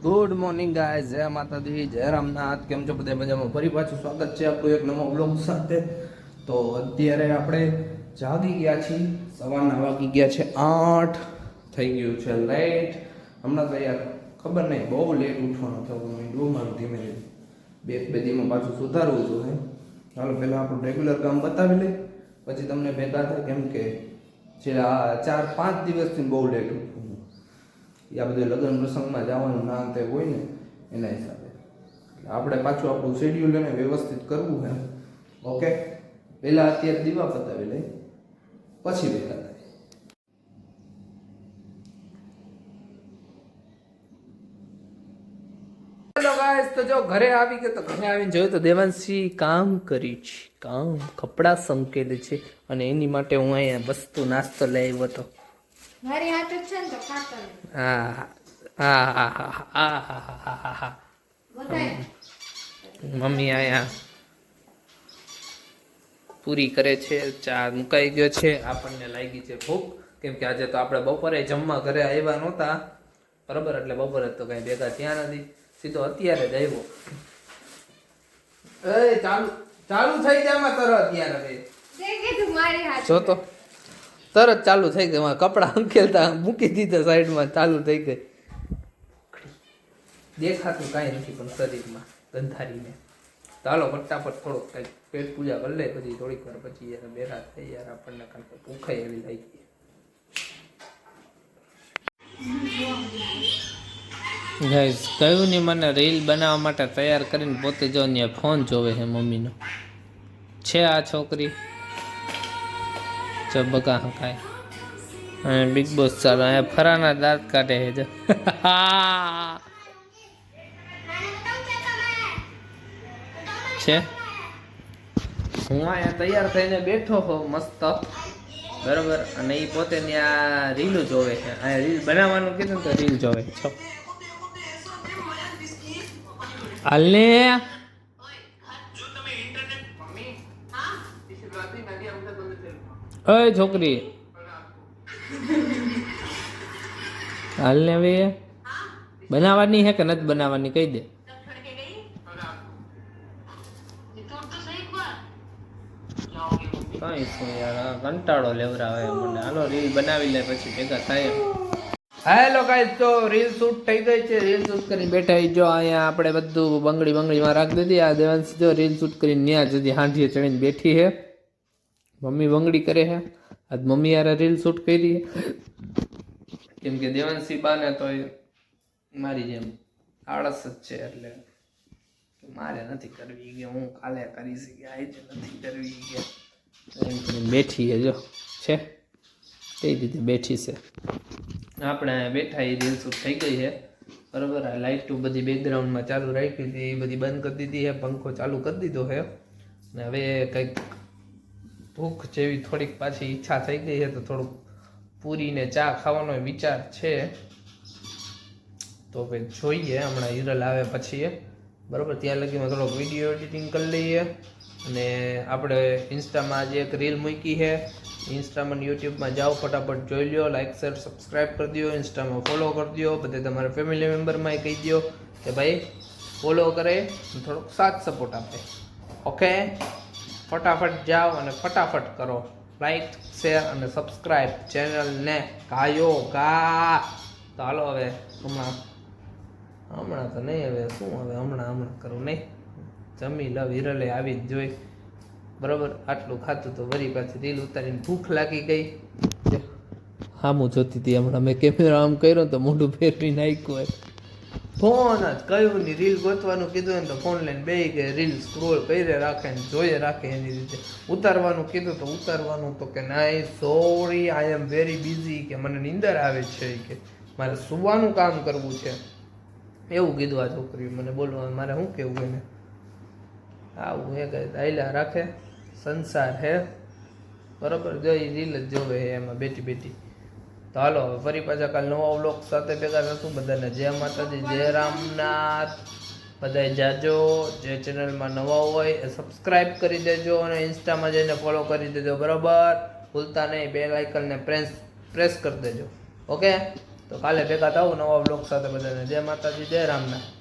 Good morning guys, જય માતાજી, જય રામનાથ. કેમ છો બધા? મજામાં? ફરી પાછું સ્વાગત છે આપણું એક નવો બ્લોગ સાથે. તો અત્યારે આપણે જાગી ગયા છીએ, સવારના વાગી ગયા છે 8, થઈ ગયું છે લેટ. હમણાં તો યાર ખબર નહીં, બહુ લેટ ઉઠવાનું થયું. મેં મારું ધીમે ધીમે બે દીમાં પાછું સુધારવું જોઈએ. ચાલો પહેલાં આપણું રેગ્યુલર કામ બતાવી લઈએ, પછી તમને ભેગા થાય. કેમ કે છેલ્લા 4-5 દિવસથી બહુ લેટ ઉઠું. આ બધું લગ્ન પ્રસંગમાં જવાનું ના તે હોય ને એના હિસાબે આપણે પાછું આપણું શેડ્યુલ એને વ્યવસ્થિત કરવું છે. ઓકે, પહેલાં અત્યારે દીવા પતાવી લઈ, પછી ભેગા થાય. હેલો ગાઈસ, તો જો ઘરે આવી ગયો. તો ઘરે આવીને જોયું તો દેવાંશી કામ કરી છે, કપડાં સંકેલે છે. અને એની માટે હું અહીંયા વસ્તુ નાસ્તો લઈ આવ્યો હતો. મારી હાથ છે ને તો ખાતો હા હા હા હા હા હા હા. મમ્મી અહીંયા પૂરી કરે છે, ચા મુકાઈ ગયો છે. આપણને લાગી છે ભૂખ, કેમ કે આજે તો આપણે બપોરે જમવા ઘરે આવ્યા નહોતા, બરાબર. એટલે બપોરે તો કઈ ભેગા ત્યાં નથી, સીધો અત્યારે જ આવ્યો. એ ચાલુ ચાલુ થઈ જાય તરત અત્યારે જો તો તરત ચાલુ થઈ ગઈ. કપડાં અંકેલતા મૂકી દીધા સાઈડમાં, ચાલુ થઈ ગઈ. દેખાતું કાંઈ નથી પણ શરીરમાં ગંધારીને. ચાલો ફટાફટ થોડોક કંઈક પેટ પૂજા કરી લે, પછી થોડીક વાર પછી યાર બેઠા થઈ યાર. આપણને કારણ કે ભૂખાઈ એવી લાગી. ગાઈસ કયું નહીં, મને રીલ બનાવવા માટે તૈયાર કરીને પોતે જો ને ફોન જોવે છે મમ્મીનો. છે આ છોકરી જો બગા હકાય. અને બિગ બોસ ચાલો, અહીંયા ફરાના દાંત કાઢે છે જો. છે હું અહીંયા તૈયાર થઈને બેઠો હો મસ્ત, બરોબર. અને એ પોતે ત્યાં રીલ જોવે છે. અહીંયા રીલ બનાવવાનું કીધું તો રીલ જોવે છો. હાલને ઓય છોકરી, હાલને હવે બનાવવાની હે કે નથી બનાવવાની કહી દે. કઈ શું યાર, કંટાળો લેવરાવે મને. હાલો રીલ બનાવી લે પછી ભેગા થાય. હેલો ગાઈસ, તો રીલ શૂટ થઈ ગઈ છે. રીલ શૂટ કરીને બેઠા જો અહીંયા આપણે બધું બંગડીમાં રાખી દીધી. આ દેવાંશી જો રીલ શૂટ કરીને ત્યાં જતી હાંડીએ ચડીને બેઠી છે. મમ્મી બંગડી કરે છે. આજ મમ્મી યાર રીલ શૂટ કરી, કેમ કે દેવાંશી બાને તો મારી જેમ આળસ જ છે, એટલે મારે નથી કરવી કે હું કાલે કરીશ કે આજે નથી કરવી કે બેઠી છે જો છે કઈ રીતે બેઠી છે. આપણે બેઠા એ રીલ શૂટ થઈ ગઈ છે, બરાબર. આ લાઇટો બધી બેકગ્રાઉન્ડમાં ચાલુ રાખી હતી, એ બધી બંધ કરી દીધી છે. પંખો ચાલુ કરી દીધો છે. ને હવે કંઈક ભૂખ જેવી થોડીક પાછી ઈચ્છા થઈ ગઈ છે, તો થોડુંક પૂરીને ચા ખાવાનો વિચાર છે. તો ભાઈ જોઈએ હમણાં હિરલ આવે પછી, બરાબર. ત્યાં લગીમાં થોડોક વિડીયો એડિટિંગ કરી લઈએ. અને આપણે ઇન્સ્ટામાં આજે એક રીલ મૂકી છે. ઇન્સ્ટામાં યુટ્યુબમાં જાઓ, ફટાફટ જોઈ લો, લાઇક શેર સબસ્ક્રાઈબ કરી દો, ઇન્સ્ટામાં ફોલો કરી દો. બધે તમારા ફેમિલી મેમ્બરમાં કહી દો કે ભાઈ ફોલો કરે, થોડોક સાથ સપોર્ટ આપે. ઓકે, ફટાફટ જાઓ અને ફટાફટ કરો લાઈક શેર અને સબસ્ક્રાઈબ ચેનલને. ગાયો ગા. તો હાલો હવે હમણાં તો નહીં, હવે શું હવે હમણાં કરું નહીં. જમી લવ, હિરલે આવી જ જોઈ, બરાબર. આટલું ખાતું તો વરી પાછી રીલ ઉતારીને ભૂખ લાગી ગઈ. હામું જોતી હતી હમણાં. મેં કેમેરા આમ કર્યો તો મોઢું ફેરવી નાખ્યું હોય. ફોન જ કયું નહીં, રીલ ગોતવાનું કીધું ને તો ફોન લઈને બેસી ગઈ. રીલ સ્ક્રોલ કરી રાખે ને જોઈએ રાખે એની રીતે. ઉતારવાનું કીધું તો ઉતારવાનું તો કે નાઈ sorry I am very busy, કે મને નીંદર આવે છે, કે મારે સુવાનું કામ કરવું છે, એવું કીધું આ છોકરી. મને બોલવાનું મારે શું કેવું એને, આવું હે કઈ આયલા રાખે. સંસાર હે, બરાબર. જો એ રીલ જ જોવે એમાં બેઠી બેઠી. તો હાલો હવે ફરી પાછા કાલ નવા વ્લોગ સાથે ભેગા થશું. બધાને જય માતાજી, જય રામનાથ. બધાય જાજો. જે ચેનલમાં નવા હોય એ સબસ્ક્રાઈબ કરી દેજો અને ઇન્સ્ટામાં જઈને ફોલો કરી દેજો, બરાબર. ભૂલતા નહીં, બેલ આઇકનને પ્રેસ કરી દેજો. ઓકે, તો તો કાલે ભેગા થાવ નવા બ્લોગ સાથે બધાને જય માતાજી જય રામના.